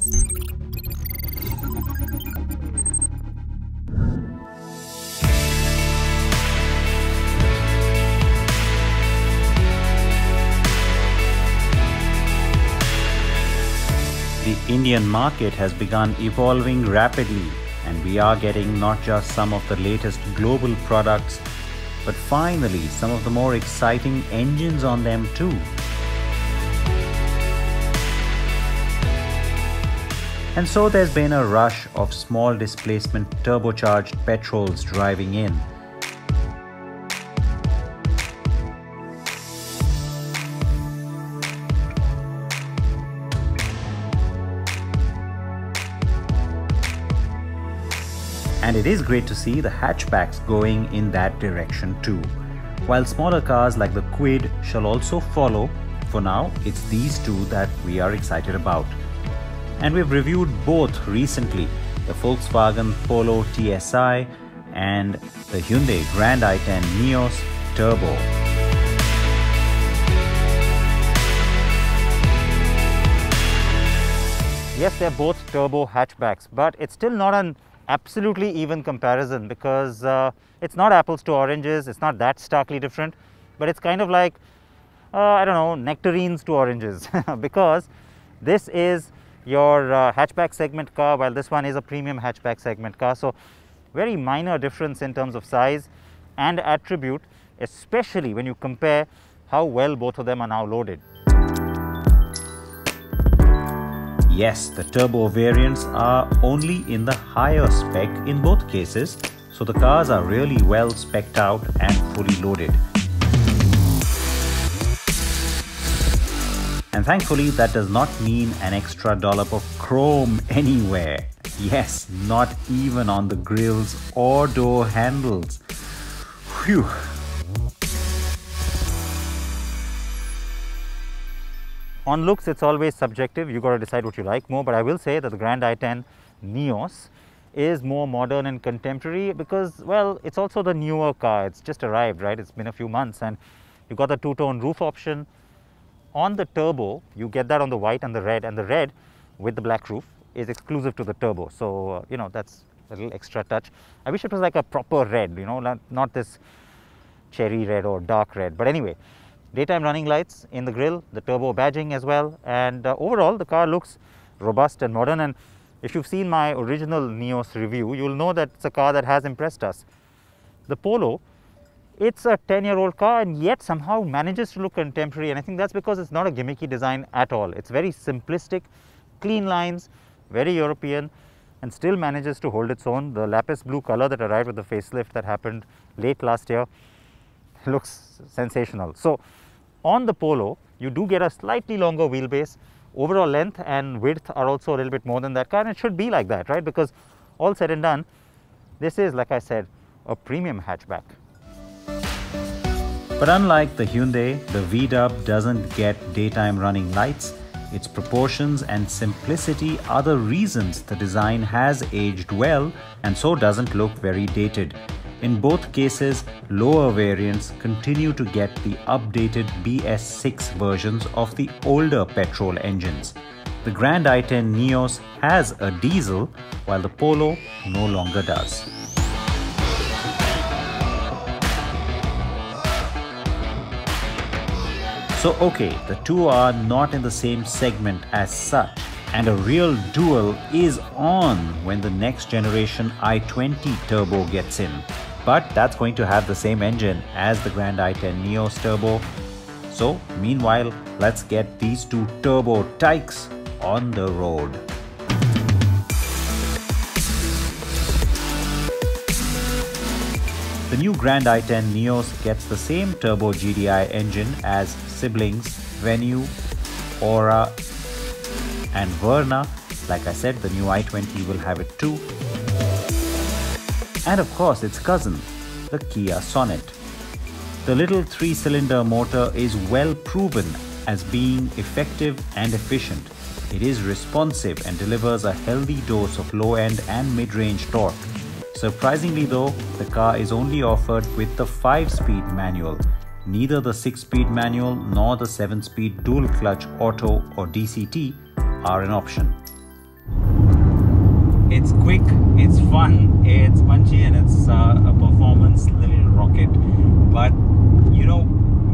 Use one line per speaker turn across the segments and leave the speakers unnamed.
The Indian market has begun evolving rapidly, and we are getting not just some of the latest global products, but finally some of the more exciting engines on them too. And so there's been a rush of small displacement turbocharged petrols driving in. And it is great to see the hatchbacks going in that direction too. While smaller cars like the Kwid shall also follow, for now it's these two that we are excited about. And we've reviewed both recently, the Volkswagen Polo TSI and the Hyundai Grand i10 Nios Turbo. Yes, they're both turbo hatchbacks, but it's still not an absolutely even comparison because it's not apples to oranges, it's not that starkly different, but it's kind of like, I don't know, nectarines to oranges because this is your hatchback segment car while this one is a premium hatchback segment car. So very minor difference in terms of size and attribute, especially when you compare how well both of them are now loaded. Yes, the turbo variants are only in the higher spec in both cases, so the cars are really well specced out and fully loaded. And thankfully, that does not mean an extra dollop of chrome anywhere. Yes, not even on the grills or door handles. Phew. On looks, it's always subjective. You got to decide what you like more. But I will say that the Grand i10 Nios is more modern and contemporary because, well, it's also the newer car. It's just arrived, right? It's been a few months, and you got the two-tone roof option. On the turbo, you get that on the white and the red with the black roof is exclusive to the turbo. So, you know, that's a little extra touch. I wish it was like a proper red, you know, not this cherry red or dark red. But anyway, daytime running lights in the grille, the turbo badging as well, and overall the car looks robust and modern. And if you've seen my original Nios review, you'll know that it's a car that has impressed us. The Polo, it's a 10-year-old car and yet somehow manages to look contemporary, and I think that's because it's not a gimmicky design at all. It's very simplistic, clean lines, very European, and still manages to hold its own. The lapis blue color that arrived with the facelift that happened late last year looks sensational. So on the Polo, you do get a slightly longer wheelbase. Overall length and width are also a little bit more than that car, and it should be like that, right? Because all said and done, this is, like I said, a premium hatchback. But unlike the Hyundai, the VW doesn't get daytime running lights. Its proportions and simplicity are the reasons the design has aged well and so doesn't look very dated. In both cases, lower variants continue to get the updated BS6 versions of the older petrol engines. The Grand i10 Nios has a diesel, while the Polo no longer does. So okay, the two are not in the same segment as such, and a real duel is on when the next generation i20 Turbo gets in. But that's going to have the same engine as the Grand i10 Nios Turbo. So meanwhile, let's get these two turbo tykes on the road. The new Grand i10 Nios gets the same turbo GDI engine as siblings Venue, Aura and Verna. Like I said, the new i20 will have it too. And of course its cousin, the Kia Sonet. The little 3-cylinder motor is well proven as being effective and efficient. It is responsive and delivers a healthy dose of low-end and mid-range torque. Surprisingly though, the car is only offered with the 5-speed manual. Neither the 6-speed manual nor the 7-speed dual-clutch auto or DCT are an option. It's quick, it's fun, it's punchy, and it's a performance little rocket. But you know,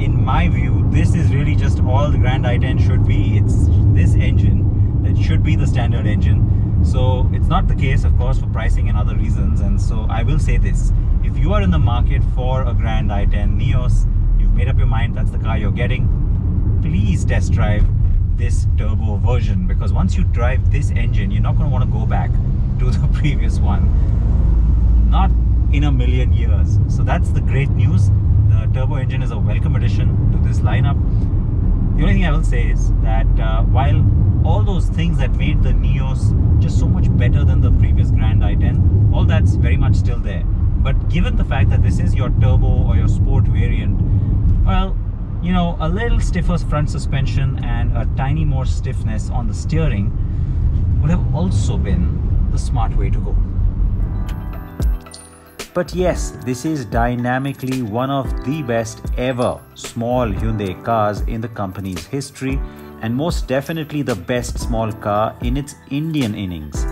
in my view, this is really just all the Grand i10 should be. It's this engine that should be the standard engine. So it's not the case, of course, for pricing and other reasons. And so I will say this: if you are in the market for a Grand i10 Nios, you've made up your mind that's the car you're getting, please test drive this turbo version, because once you drive this engine, you're not going to want to go back to the previous one. Not in a million years. So that's the great news. The turbo engine is a welcome addition to this lineup. The only thing I will say is that while all those things that made the Nios just so much better than the previous Grand i10, all that's very much still there. But given the fact that this is your turbo or your sport variant, well, you know, a little stiffer front suspension and a tiny more stiffness on the steering would have also been the smart way to go. But yes, this is dynamically one of the best ever small Hyundai cars in the company's history, and most definitely the best small car in its Indian innings.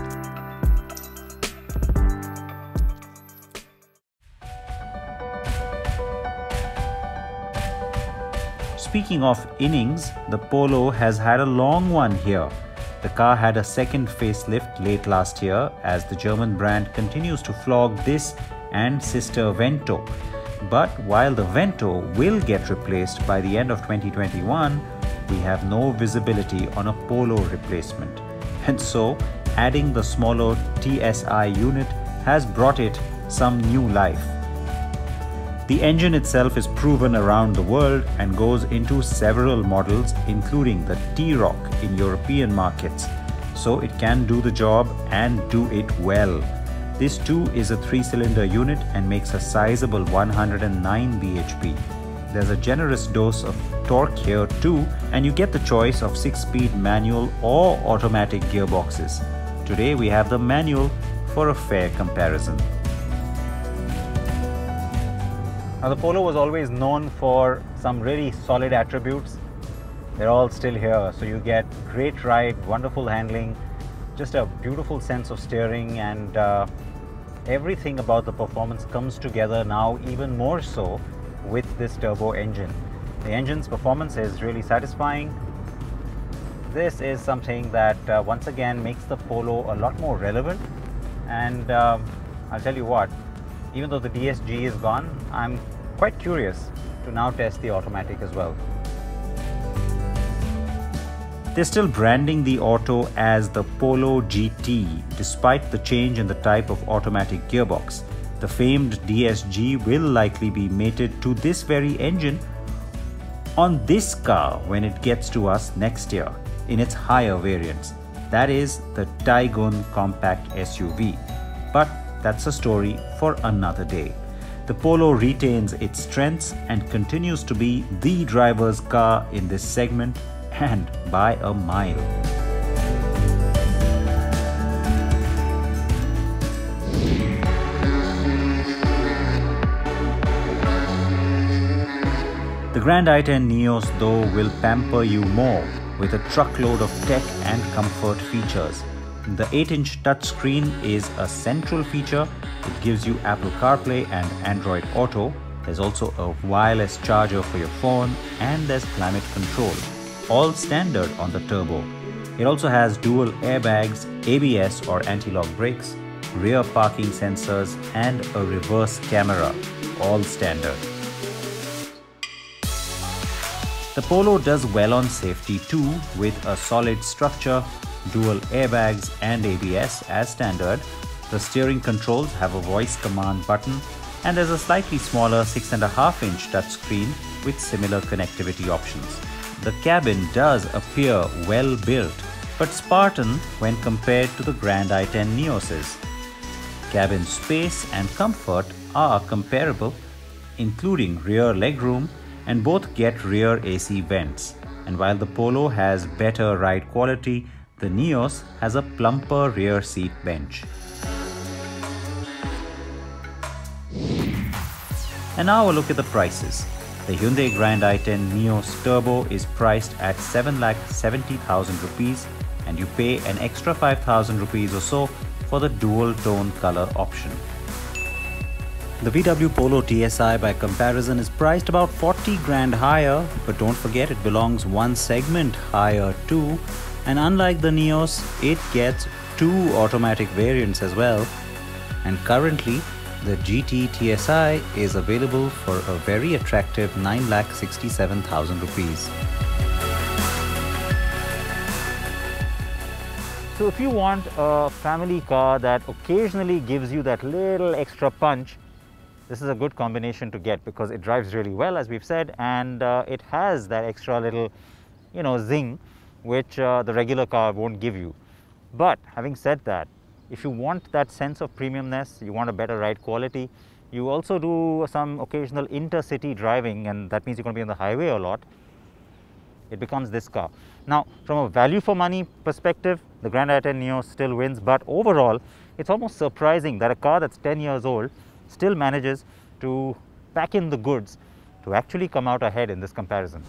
Speaking of innings, the Polo has had a long one here. The car had a second facelift late last year as the German brand continues to flog this and sister Vento. But while the Vento will get replaced by the end of 2021, we have no visibility on a Polo replacement. And so, adding the smaller TSI unit has brought it some new life. The engine itself is proven around the world and goes into several models, including the T-Roc in European markets, so it can do the job and do it well. This too is a 3-cylinder unit and makes a sizable 109 bhp. There's a generous dose of torque here too, and you get the choice of 6-speed manual or automatic gearboxes. Today we have the manual for a fair comparison. Now, the Polo was always known for some really solid attributes. They're all still here. So you get great ride, wonderful handling, just a beautiful sense of steering, and everything about the performance comes together now even more so with this turbo engine. The engine's performance is really satisfying. This is something that once again makes the Polo a lot more relevant, and I'll tell you what, even though the DSG is gone, I'm quite curious to now test the automatic as well. They're still branding the auto as the Polo GT despite the change in the type of automatic gearbox. The famed DSG will likely be mated to this very engine on this car when it gets to us next year in its higher variants. That is the Taygun compact SUV. But that's a story for another day. The Polo retains its strengths and continues to be the driver's car in this segment, and by a mile. The Grand i10 Nios though will pamper you more with a truckload of tech and comfort features. The 8-inch touchscreen is a central feature. It gives you Apple CarPlay and Android Auto. There's also a wireless charger for your phone, and there's climate control, all standard on the Turbo. It also has dual airbags, ABS or anti-lock brakes, rear parking sensors, and a reverse camera, all standard. The Polo does well on safety too, with a solid structure, dual airbags and ABS as standard. The steering controls have a voice command button, and there's a slightly smaller 6.5-inch touchscreen with similar connectivity options. The cabin does appear well built, but Spartan when compared to the Grand i10 Nioses. Cabin space and comfort are comparable, including rear legroom, and both get rear AC vents. And while the Polo has better ride quality, the Nios has a plumper rear seat bench. And now a look at the prices. The Hyundai Grand i10 Nios Turbo is priced at 7,70,000 rupees, and you pay an extra 5,000 rupees or so
for the dual tone color option. The VW Polo TSI by comparison is priced about 40 grand higher, but don't forget it belongs one segment higher too, and unlike the Nios, it gets two automatic variants as well. And currently, the GT TSI is available for a very attractive 9,67,000 rupees.
So if you want a family car that occasionally gives you that little extra punch, this is a good combination to get because it drives really well, as we've said, and it has that extra little, zing, which the regular car won't give you. But having said that, if you want that sense of premiumness, you want a better ride quality, you also do some occasional intercity driving, and that means you're going to be on the highway a lot, it becomes this car. Now, from a value for money perspective, the Grand i10 Nios still wins, but overall, it's almost surprising that a car that's 10 years old still manages to pack in the goods to actually come out ahead in this comparison.